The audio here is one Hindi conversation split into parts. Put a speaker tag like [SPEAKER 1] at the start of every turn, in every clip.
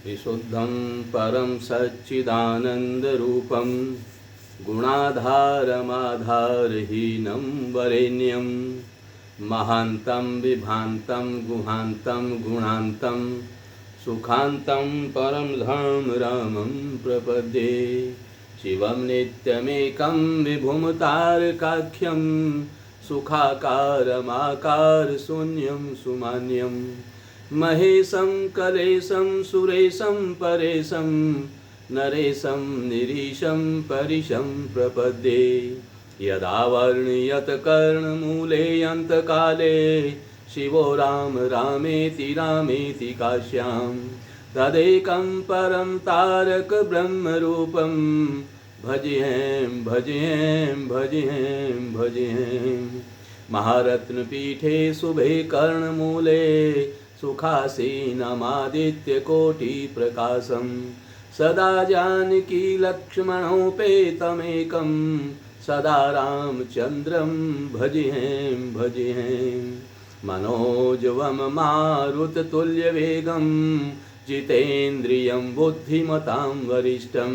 [SPEAKER 1] विशुद्धं परं सच्चिदानन्दरूपं गुणाधारमाधारहीनं वरेण्यं महान्तं विभान्तं गुहान्तं गुणान्तं सुखान्तं परं धाम रामं प्रपद्ये। शिवं नित्यमेकं विभुं तारकाख्यं सुखाकारमाकारशून्यं सुमान्यं महेशं कलेशं सुरेशं परेशं नरेशं निरीशं परिशं प्रपद्ये। यदा वर्ण्यत कर्णमूले अन्तकाले शिवो राम रामेति रामेति काश्यां तदेकं परं तारक ब्रह्मरूपं भजेऽहं भजेऽहं भजेऽहं भजेऽहं। महारत्नपीठे शुभे कर्णमूले सुखासीनमादित्यकोटिप्रकाशं सदा जानकी लक्ष्मणोपेतमेकं सदा रामचन्द्रं भजेऽहं भजेऽहं। मनोजवं मारुततुल्यवेगं जितेन्द्रियं बुद्धिमतां वरिष्ठं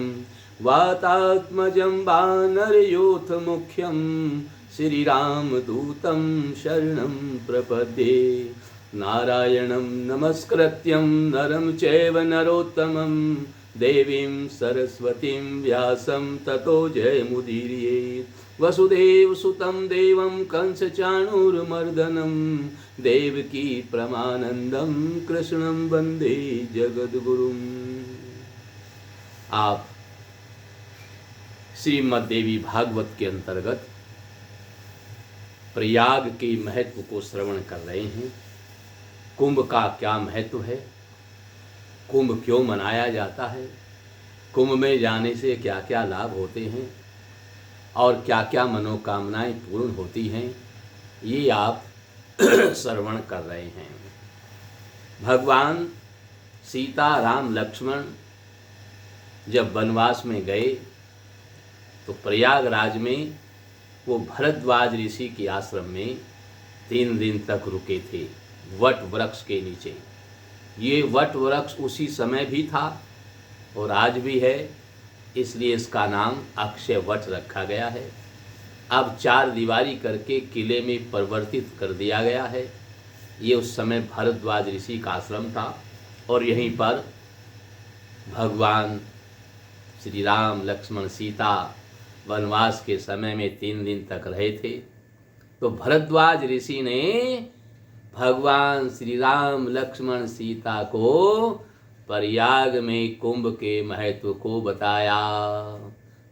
[SPEAKER 1] वातात्मजं वानरयूथमुख्यं श्रीरामदूतं शरणं प्रपद्ये। नारायणं नमस्कृत्यं नरं चैव नरोत्तमं देवीं सरस्वतीं व्यासं ततो जयमुदीरयेत्। वसुदेवसुतं देवं कंसचाणूरमर्दनं देवकी परमानन्दं कृष्णं वन्दे जगद्गुरुम्। आप श्रीमद् देवी भागवत के अंतर्गत प्रयाग के महत्व को श्रवण कर रहे हैं। कुंभ का क्या महत्व है, कुंभ क्यों मनाया जाता है, कुंभ में जाने से क्या क्या लाभ होते हैं और क्या क्या मनोकामनाएं पूर्ण होती हैं, ये आप श्रवण कर रहे हैं। भगवान सीता राम लक्ष्मण जब वनवास में गए तो प्रयागराज में वो भरद्वाज ऋषि के आश्रम में 3 दिन तक रुके थे, वट वृक्ष के नीचे। ये वट वृक्ष उसी समय भी था और आज भी है, इसलिए इसका नाम अक्षय वट रखा गया है। अब 4 दीवारी करके किले में परिवर्तित कर दिया गया है। ये उस समय भरद्वाज ऋषि का आश्रम था और यहीं पर भगवान श्री राम लक्ष्मण सीता वनवास के समय में 3 दिन तक रहे थे। तो भरद्वाज ऋषि ने भगवान श्री राम लक्ष्मण सीता को प्रयाग में कुंभ के महत्व को बताया।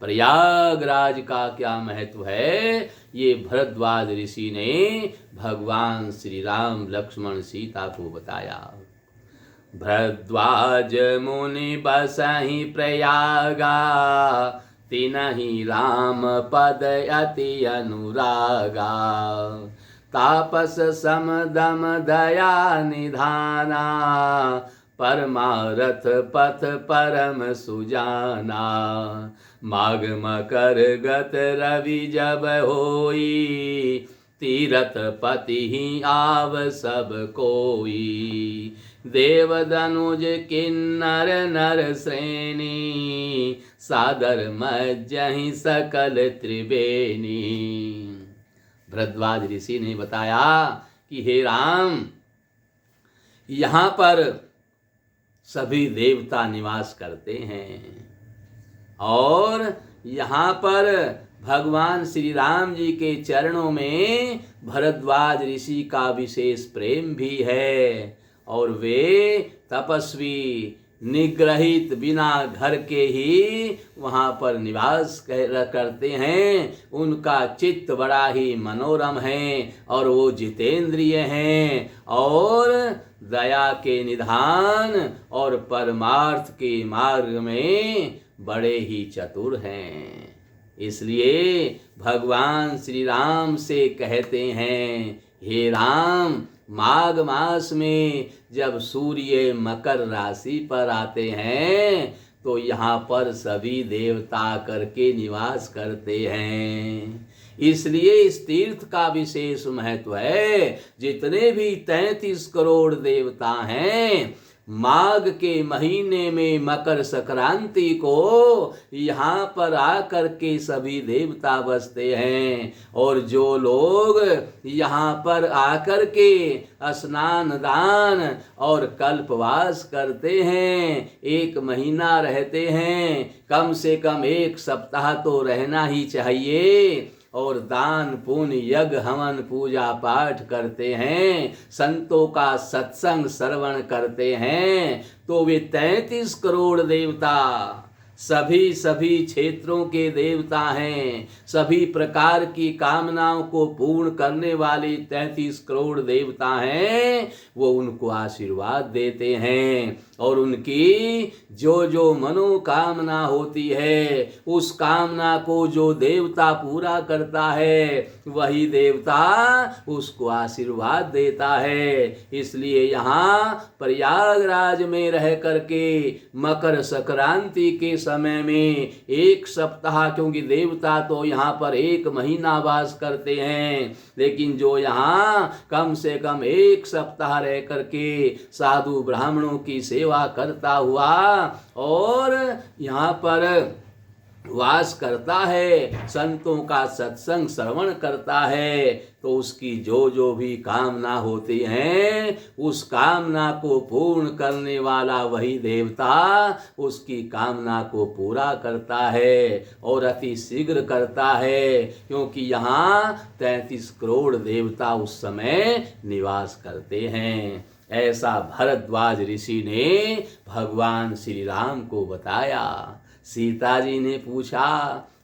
[SPEAKER 1] प्रयागराज का क्या महत्व है, ये भरद्वाज ऋषि ने भगवान श्री राम लक्ष्मण सीता को बताया। भरद्वाज मुनि बसहि प्रयागा, तिनहि राम पद अति अनुरागा। तापस समदम दया निधाना, परमारथ पथ परम सुजाना। माघ मकर गत रवि जब होई, तीरथ पति ही आव सब कोई। देव दनुज किन्नर नर श्रेणी, सादर मज्जहि सकल त्रिवेणी। भरद्वाज ऋषि ने बताया कि हे राम, यहाँ पर सभी देवता निवास करते हैं और यहाँ पर भगवान श्री राम जी के चरणों में भरद्वाज ऋषि का विशेष प्रेम भी है और वे तपस्वी निग्रहित बिना घर के ही वहाँ पर निवास करते हैं। उनका चित्त बड़ा ही मनोरम है और वो जितेंद्रिय हैं और दया के निधान और परमार्थ के मार्ग में बड़े ही चतुर हैं। इसलिए भगवान श्री राम से कहते हैं, हे राम, माघ मास में जब सूर्य मकर राशि पर आते हैं तो यहाँ पर सभी देवता करके निवास करते हैं। इसलिए इस तीर्थ का विशेष महत्व है। जितने भी 33 करोड़ देवता हैं, माघ के महीने में मकर संक्रांति को यहाँ पर आकर के सभी देवता बसते हैं। और जो लोग यहाँ पर आकर के स्नान दान और कल्पवास करते हैं, 1 महीना रहते हैं, कम से कम 1 सप्ताह तो रहना ही चाहिए, और दान पुण्य यज्ञ हवन पूजा पाठ करते हैं, संतों का सत्संग श्रवण करते हैं, तो वे 33 करोड़ देवता सभी क्षेत्रों के देवता हैं। सभी प्रकार की कामनाओं को पूर्ण करने वाले 33 करोड़ देवता हैं, वो उनको आशीर्वाद देते हैं। और उनकी जो मनोकामना होती है, उस कामना को जो देवता पूरा करता है, वही देवता उसको आशीर्वाद देता है। इसलिए यहाँ प्रयागराज में रह करके मकर संक्रांति के समय में 1 सप्ताह, क्योंकि देवता तो यहाँ पर 1 महीना वास करते हैं, लेकिन जो यहाँ कम से कम 1 सप्ताह रह करके साधु ब्राह्मणों की सेवा करता हुआ और यहाँ पर वास करता है, संतों का सत्संग श्रवण करता है, तो उसकी जो भी कामना होती हैं, उस कामना को पूर्ण करने वाला वही देवता उसकी कामना को पूरा करता है, और अति शीघ्र करता है, क्योंकि यहाँ 33 करोड़ देवता उस समय निवास करते हैं। ऐसा भरद्वाज ऋषि ने भगवान श्री राम को बताया। सीता जी ने पूछा,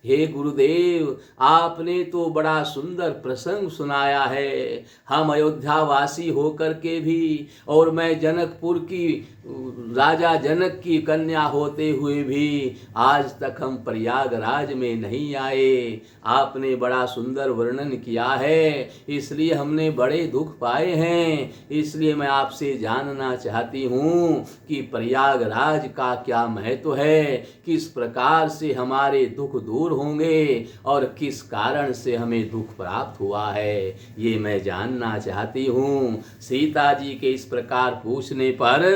[SPEAKER 1] हे गुरुदेव, आपने तो बड़ा सुंदर प्रसंग सुनाया है। हम अयोध्यावासी होकर के भी, और मैं जनकपुर की राजा जनक की कन्या होते हुए भी आज तक हम प्रयागराज में नहीं आए। आपने बड़ा सुंदर वर्णन किया है, इसलिए हमने बड़े दुख पाए हैं। इसलिए मैं आपसे जानना चाहती हूँ कि प्रयागराज का क्या महत्व है, किस प्रकार से हमारे दुख दूर होंगे और किस कारण से हमें दुख प्राप्त हुआ है, ये मैं जानना चाहती हूँ। सीता जी के इस प्रकार पूछने पर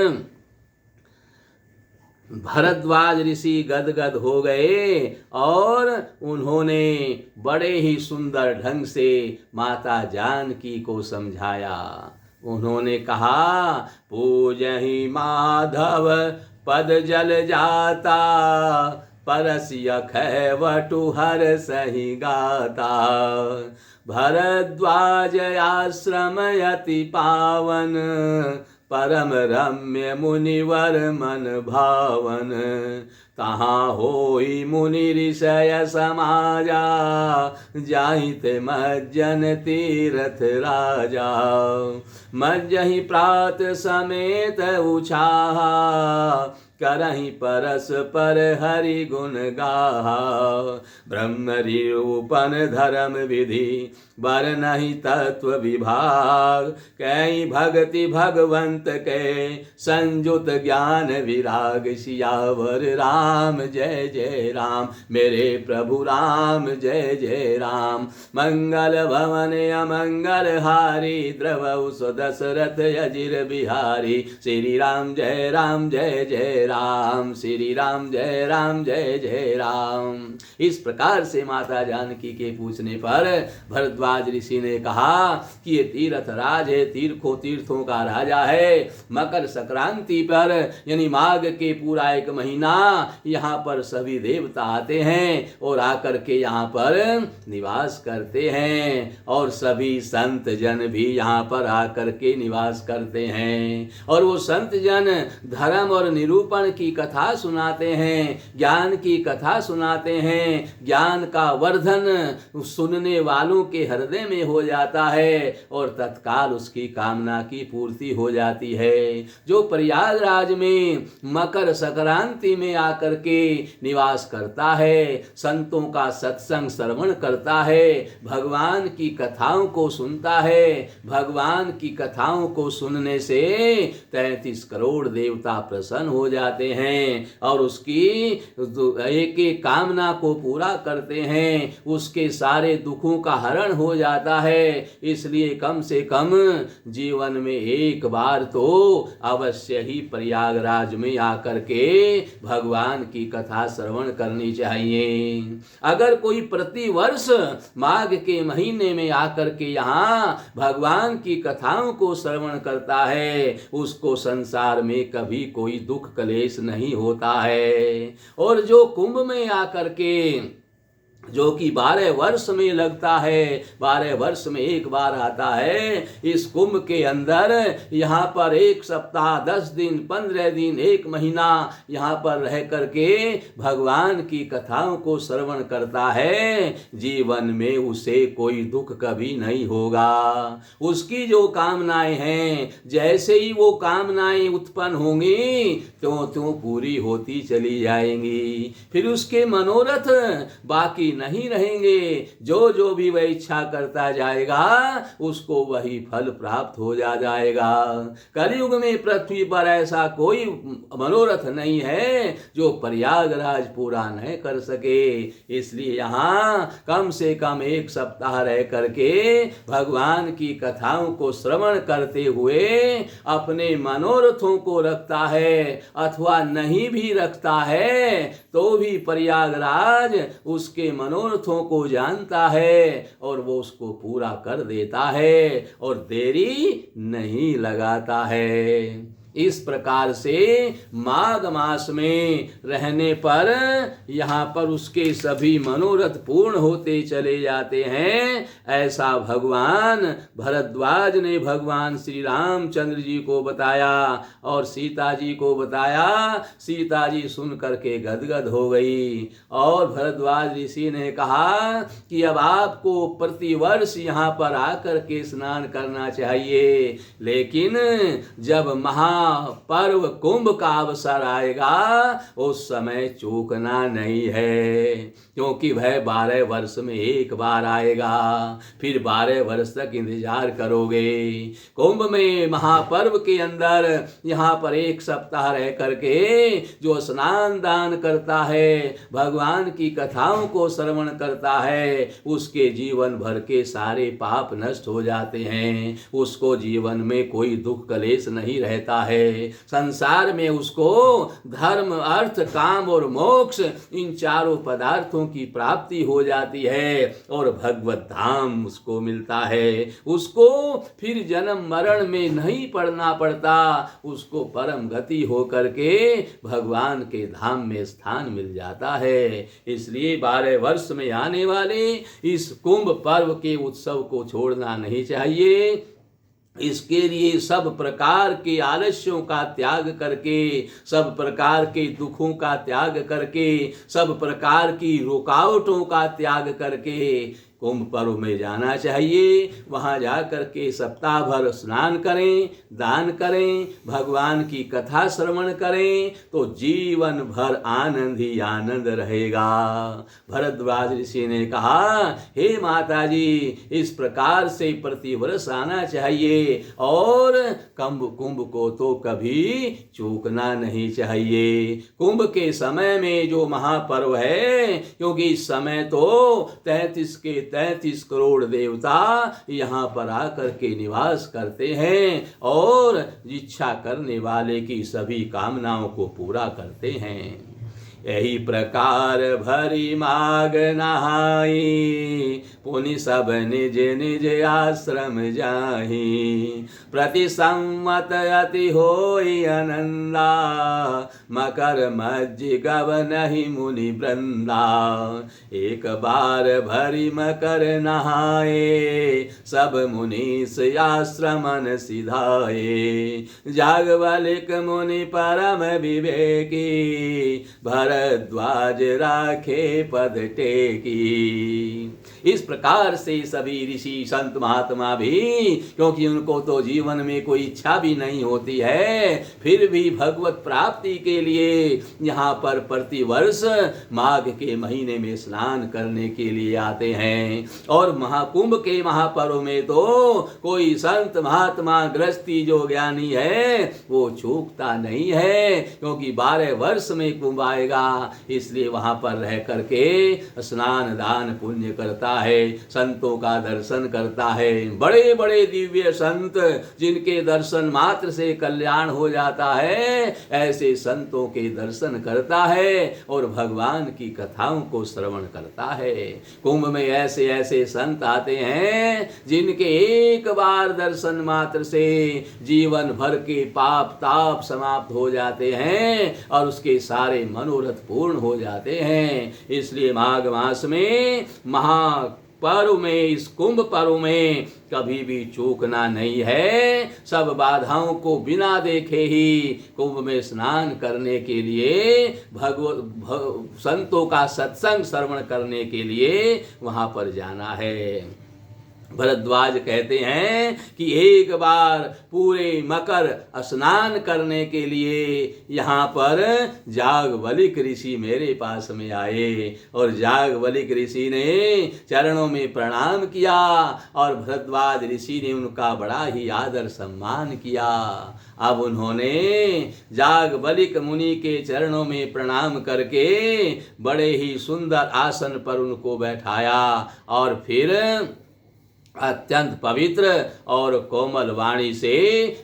[SPEAKER 1] भरद्वाज ऋषि गदगद हो गए और उन्होंने बड़े ही सुंदर ढंग से माता जानकी को समझाया। उन्होंने कहा, पूजहि माधव पद जल जाता, परस्य खैवटु हर सही गाता। भरद्वाज आश्रम अति पावन, परम रम्य मुनिवर मन भावन। तहाँ होई मुनि ऋषय समाजा, जाहित मज्जन तीर्थ राजा। मज्जहि प्रात समेत उछाहा, करहि परस्पर हरि गुण गाहा। ब्रह्म रूपन धर्म विधि, बरनहि तत्व विभाग। कई भक्ति भगवंत के, संजुत ज्ञान विराग। सियावर राम जय जय राम, मेरे प्रभु राम जय जय राम। मंगल भवन अमंगल हारी, द्रवौ दशरथ अजिर बिहारी। श्री राम जय जय राम, श्री राम जय जय राम। इस प्रकार से माता जानकी के पूछने पर भरद्वाज ऋषि ने कहा कि ये तीर्थ राज है, तीर्थों का राजा है। मकर संक्रांति पर यानी माघ के पूरा 1 महीना यहाँ पर सभी देवता आते हैं और आकर के यहाँ पर निवास करते हैं, और सभी संत जन भी यहाँ पर आकर के निवास करते हैं। और वो संत जन धर्म और निरूपण की कथा सुनाते हैं, ज्ञान की कथा सुनाते हैं। ज्ञान का वर्धन सुनने वालों के हृदय में हो जाता है और तत्काल उसकी कामना की पूर्ति हो जाती है। जो प्रयागराज में मकर संक्रांति में आकर के निवास करता है, संतों का सत्संग श्रवण करता है, भगवान की कथाओं को सुनता है, भगवान की कथाओं को सुनने से 33 करोड़ देवता प्रसन्न हो जाते जाते हैं और उसकी एक एक कामना को पूरा करते हैं, उसके सारे दुखों का हरण हो जाता है। इसलिए कम से कम जीवन में एक बार तो अवश्य ही प्रयागराज में आकर के भगवान की कथा श्रवण करनी चाहिए। अगर कोई प्रतिवर्ष माघ के महीने में आकर के यहाँ भगवान की कथाओं को श्रवण करता है, उसको संसार में कभी कोई दुख क्लेश नहीं होता है। और जो कुंभ में आकर के जो कि 12 वर्ष में लगता है, 12 वर्ष में एक बार आता है, इस कुंभ के अंदर यहाँ पर 1 सप्ताह 10 दिन 15 दिन 1 महीना यहाँ पर रह करके भगवान की कथाओं को श्रवण करता है, जीवन में उसे कोई दुख कभी नहीं होगा। उसकी जो कामनाएं हैं, जैसे ही वो कामनाएं उत्पन्न होंगी त्यों त्यों पूरी होती चली जाएंगी। फिर उसके मनोरथ बाकी नहीं रहेंगे, जो भी वह इच्छा करता जाएगा उसको वही फल प्राप्त हो जाएगा। कलयुग में पृथ्वी पर ऐसा कोई मनोरथ नहीं है जो प्रयागराज पूरा नहीं कर सके। इसलिए यहाँ कम से कम 1 सप्ताह रह करके भगवान की कथाओं को श्रवण करते हुए अपने मनोरथों को रखता है, अथवा नहीं भी रखता है तो भी प्रयागराज उसके मनोरथों को जानता है और वो उसको पूरा कर देता है और देरी नहीं लगाता है। इस प्रकार से माघ मास में रहने पर यहाँ पर उसके सभी मनोरथ पूर्ण होते चले जाते हैं। ऐसा भगवान भरद्वाज ने भगवान श्री रामचंद्र जी को बताया और सीता जी को बताया। सीता जी सुन करके गदगद हो गई और भरद्वाज ऋषि ने कहा कि अब आपको प्रतिवर्ष यहाँ पर आकर के स्नान करना चाहिए, लेकिन जब पर्व कुंभ का अवसर आएगा उस समय चूकना नहीं है, क्योंकि वह 12 वर्ष में एक बार आएगा, फिर 12 वर्ष तक इंतजार करोगे। कुंभ में महापर्व के अंदर यहाँ पर 1 सप्ताह रह करके जो स्नान दान करता है, भगवान की कथाओं को श्रवण करता है, उसके जीवन भर के सारे पाप नष्ट हो जाते हैं, उसको जीवन में कोई दुख क्लेश नहीं रहता है। संसार में उसको धर्म अर्थ काम और मोक्ष इन चारों पदार्थों की प्राप्ति हो जाती है और भगवत धाम उसको मिलता है। उसको फिर जन्म मरण में नहीं पड़ना पड़ता, उसको परम गति हो करके भगवान के धाम में स्थान मिल जाता है। इसलिए 12 वर्ष में आने वाले इस कुंभ पर्व के उत्सव को छोड़ना नहीं चाहिए। इसके लिए सब प्रकार के आलस्यों का त्याग करके, सब प्रकार के दुखों का त्याग करके, सब प्रकार की रुकावटों का त्याग करके कुंभ पर्व में जाना चाहिए। वहाँ जा कर के सप्ताह भर स्नान करें, दान करें, भगवान की कथा श्रवण करें तो जीवन भर आनंद ही आनंद रहेगा। भरद्वाज ऋषि ने कहा, हे माता जी, इस प्रकार से प्रतिवर्ष आना चाहिए और कुंभ को तो कभी चूकना नहीं चाहिए। कुंभ के समय में जो महापर्व है, क्योंकि इस समय तो 33 करोड़ देवता यहाँ पर आकर के निवास करते हैं और इच्छा करने वाले की सभी कामनाओं को पूरा करते हैं। यही प्रकार भरी माघ नहाई, पुनि सब निज निज आश्रम जाहि। प्रति संवत अति होई आनंदा, मकर मज्जि गवनहि मुनि वृंदा। एक बार भरी मकर नहाए, सब मुनीस आश्रमन सिधाए। जागवलिक मुनि परम विवेकी, भरद्वाज राखे पद टेकी। इस प्रकार से सभी ऋषि संत महात्मा भी, क्योंकि उनको तो जीवन में कोई इच्छा भी नहीं होती है, फिर भी भगवत प्राप्ति के लिए यहाँ पर प्रतिवर्ष माघ के महीने में स्नान करने के लिए आते हैं। और महाकुंभ के महापर्व में तो कोई संत महात्मा गृहस्थी जो ज्ञानी है वो चूकता नहीं है, क्योंकि 12 वर्ष में कुंभ आएगा, इसलिए वहां पर रह करके स्नान दान पुण्य करता है, संतों का दर्शन करता है। बड़े बड़े दिव्य संत जिनके दर्शन मात्र से कल्याण हो जाता है, ऐसे संतों के दर्शन करता है और भगवान की कथाओं को श्रवण करता है। कुंभ में ऐसे ऐसे संत आते हैं जिनके एक बार दर्शन मात्र से जीवन भर के पाप ताप समाप्त हो जाते हैं और उसके सारे मनोरथ पूर्ण हो जाते हैं। इसलिए माघ मास में महापर्व में, इस कुंभ पर्व में कभी भी चूकना नहीं है। सब बाधाओं को बिना देखे ही कुंभ में स्नान करने के लिए, संतों का सत्संग श्रवण करने के लिए वहां पर जाना है। भरद्वाज कहते हैं कि एक बार पूरे मकर स्नान करने के लिए यहाँ पर जागवलिक ऋषि मेरे पास में आए और जागवलिक ऋषि ने चरणों में प्रणाम किया और भरद्वाज ऋषि ने उनका बड़ा ही आदर सम्मान किया। अब उन्होंने जागवलिक मुनि के चरणों में प्रणाम करके बड़े ही सुंदर आसन पर उनको बैठाया और फिर अत्यंत पवित्र और कोमल वाणी से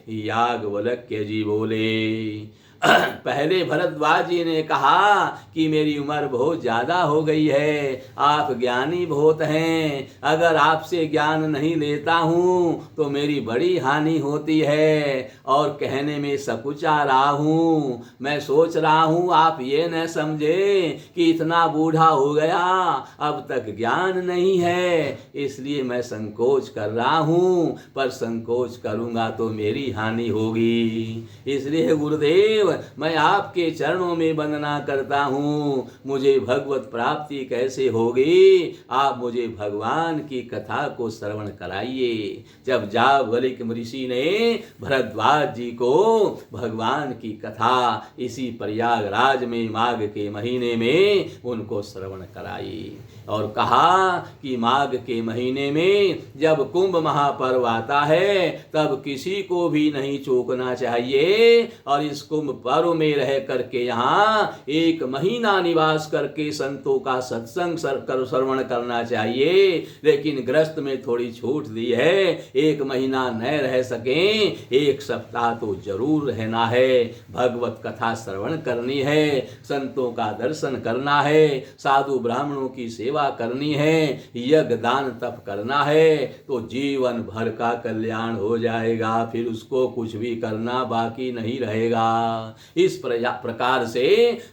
[SPEAKER 1] याज्ञवल्क्य जी बोले। पहले भरद्वाज जी ने कहा कि मेरी उम्र बहुत ज़्यादा हो गई है, आप ज्ञानी बहुत हैं, अगर आपसे ज्ञान नहीं लेता हूँ तो मेरी बड़ी हानि होती है और कहने में सकुचा रहा हूँ। मैं सोच रहा हूँ आप ये न समझे कि इतना बूढ़ा हो गया अब तक ज्ञान नहीं है, इसलिए मैं संकोच कर रहा हूँ, पर संकोच करूँगा तो मेरी हानि होगी। इसलिए गुरुदेव मैं आपके चरणों में वंदना करता हूँ, मुझे भगवत प्राप्ति कैसे होगी, आप मुझे भगवान की कथा को श्रवण कराइए। जब जागवलिक ऋषि ने भरद्वाज जी को भगवान की कथा इसी प्रयागराज में माघ के महीने में उनको श्रवण कराई और कहा कि माघ के महीने में जब कुंभ महापर्व आता है तब किसी को भी नहीं चूकना चाहिए और इस कुंभ पर्व में रह करके यहाँ 1 महीना निवास करके संतों का सत्संग श्रवण करना चाहिए। लेकिन गृहस्थ में थोड़ी छूट दी है, 1 महीना न रह सकें, 1 सप्ताह तो जरूर रहना है, भगवत कथा श्रवण करनी है, संतों का दर्शन करना है, साधु ब्राह्मणों की सेवा करनी है, यज्ञ दान तप करना है, तो जीवन भर का कल्याण हो जाएगा, फिर उसको कुछ भी करना बाकी नहीं रहेगा। इस प्रकार से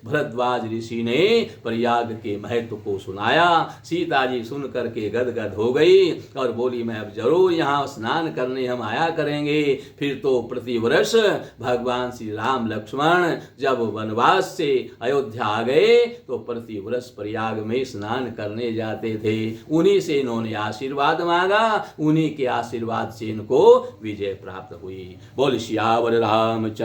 [SPEAKER 1] भरद्वाज ऋषि ने प्रयाग के महत्व को सुनाया। सीता जी सुन करके गदगद हो गई और बोली मैं अब जरूर यहाँ स्नान करने हम आया करेंगे। फिर तो प्रतिवर्ष भगवान श्री राम लक्ष्मण जब वनवास से अयोध्या आ गए तो प्रतिवर्ष प्रयाग में स्नान करने जाते थे। उन्हीं से इन्होंने आशीर्वाद मांगा, उन्हीं के आशीर्वाद से इनको विजय प्राप्त हुई। बोल सियावर रामचंद्र